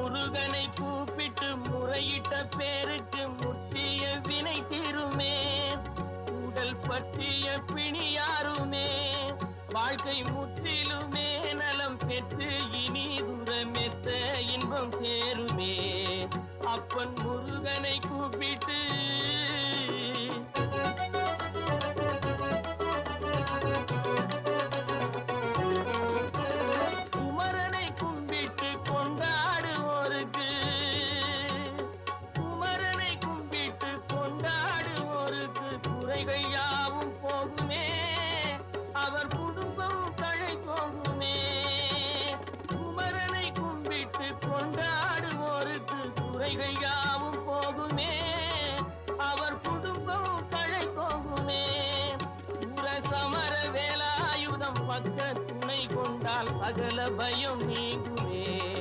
முருகனை கூப்பிட்டு முறையிட்ட பேருக்கு முற்றிய வினை தீருமே. உடல் பற்றிய பிணியாருமே வாழ்க்கை முற்றிலுமே நலம் பெற்று இனி தூரமெத்த இன்பம் சேருமே. அப்பன் முருகனை கூப்பிட்டு குமரனை கும்பிட்டு கொண்டாடுவோருக்கு குமரனை கும்பிட்டு கொண்டாடுவோருக்கு குறைகள் யாவும் போகுமே. அவர் குடும்பம் தழை போகுமே. குமரனை கும்பிட்டு கொண்டாடுவோருக்கு குறைகள் யாவும் போகுமே. அவர் குடும்பம் தழை போகுமே. சமர வேலாயுதம் பக்க துணை கொண்டால் சகல பயம் நீங்கும்.